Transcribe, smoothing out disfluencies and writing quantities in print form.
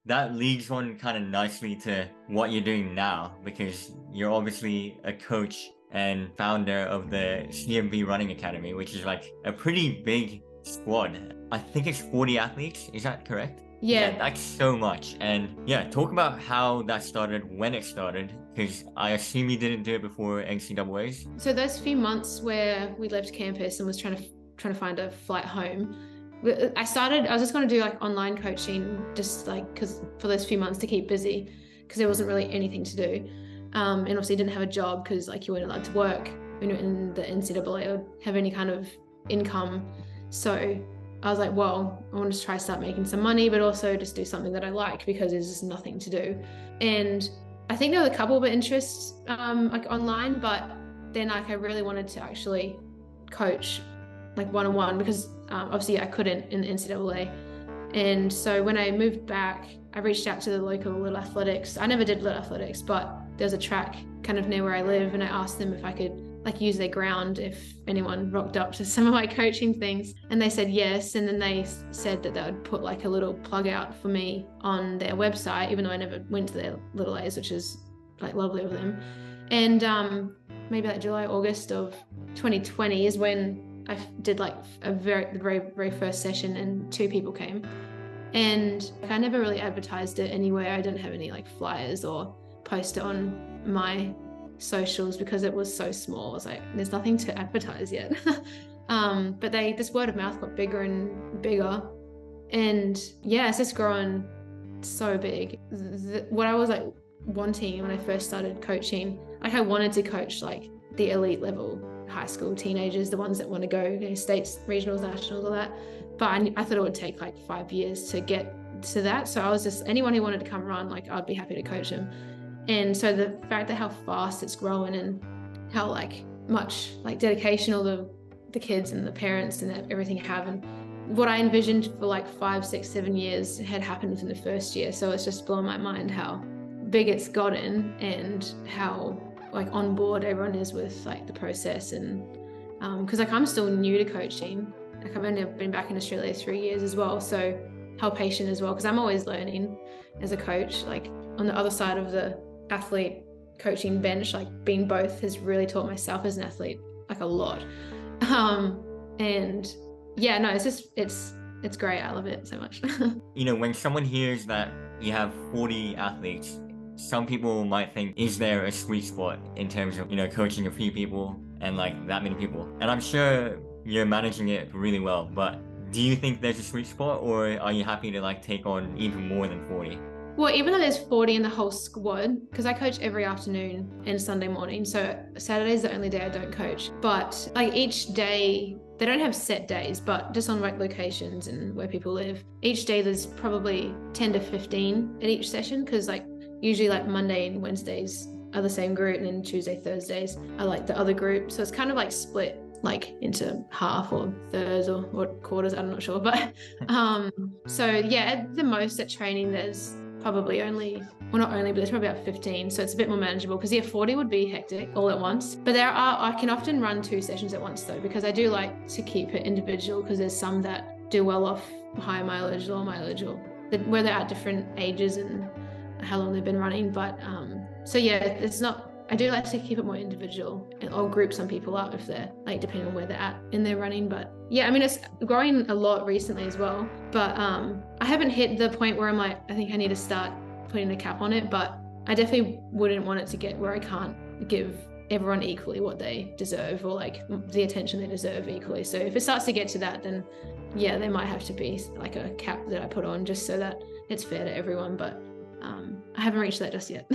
that leads on kind of nicely to what you're doing now, because you're obviously a coach and founder of the CMB Running Academy, which is like a pretty big squad. I think it's 40 athletes. Is that correct? Yeah, Yeah. that's so much. And yeah, talk about how that started, when it started, because I assume you didn't do it before NCAAs. So those few months where we left campus and was trying to find a flight home, I was just going to do like online coaching, just like because for those few months to keep busy, because there wasn't really anything to do, and obviously didn't have a job because like you weren't allowed to work when you're in the NCAA or have any kind of income. So I was like, well, I want to try start making some money, but also just do something that I like because there's just nothing to do. And I think there were a couple of interests like online, but then like I really wanted to actually coach like one-on-one because obviously I couldn't in the NCAA. And so when I moved back, I reached out to the local Little Athletics. I never did Little Athletics, but there's a track kind of near where I live, and I asked them if I could like use their ground if anyone rocked up to some of my coaching things, and they said yes. And then they said that they would put like a little plug out for me on their website, even though I never went to their Little A's, which is like lovely of them. And maybe like July, August of 2020 is when I did like the very first session, and 2 people came. And I never really advertised it anywhere. I didn't have any like flyers or post it on my socials because it was so small. I was like, there's nothing to advertise yet. But this word of mouth got bigger and bigger. And yeah, it's just growing so big. What I was like wanting when I first started coaching, like I wanted to coach like the elite level high school teenagers, the ones that want to go, states, regionals, nationals, all that. But I thought it would take like 5 years to get to that. So I was just, anyone who wanted to come run, like I'd be happy to coach them. And so the fact that how fast it's growing and how like much like dedication all the kids and the parents and everything have, and what I envisioned for like 5, 6, 7 years had happened within the first year. So it's just blown my mind how big it's gotten and how like on board everyone is with like the process. And because like I'm still new to coaching, like I've only been back in Australia 3 years as well, so how patient as well, because I'm always learning as a coach. Like on the other side of the athlete coaching bench, like being both has really taught myself as an athlete like a lot. And yeah, no, it's great. I love it so much. When someone hears that you have 40 athletes, some people might think, is there a sweet spot in terms of, coaching a few people and like that many people? And I'm sure you're managing it really well, but do you think there's a sweet spot, or are you happy to like take on even more than 40? Well, even though there's 40 in the whole squad, because I coach every afternoon and Sunday morning, so Saturday's the only day I don't coach. But like each day, they don't have set days, but just on like locations and where people live, each day there's probably 10 to 15 at each session, because like usually like Monday and Wednesdays are the same group, and then Tuesday, Thursdays are like the other group. So it's kind of like split like into half or thirds or quarters, I'm not sure. But so yeah, at the most at training there's probably only, well not only, but there's probably about 15, so it's a bit more manageable, because 40 would be hectic all at once. But I can often run 2 sessions at once though, because I do like to keep it individual, because there's some that do well off high mileage, low mileage, or where they're at different ages and how long they've been running. But so yeah, it's not, I do like to keep it more individual, and I'll group some people up if they're like, depending on where they're at in their running. But yeah, I mean, it's growing a lot recently as well, but I haven't hit the point where I'm like, I think I need to start putting a cap on it, but I definitely wouldn't want it to get where I can't give everyone equally what they deserve, or like the attention they deserve equally. So if it starts to get to that, then yeah, there might have to be like a cap that I put on, just so that it's fair to everyone. But I haven't reached that just yet.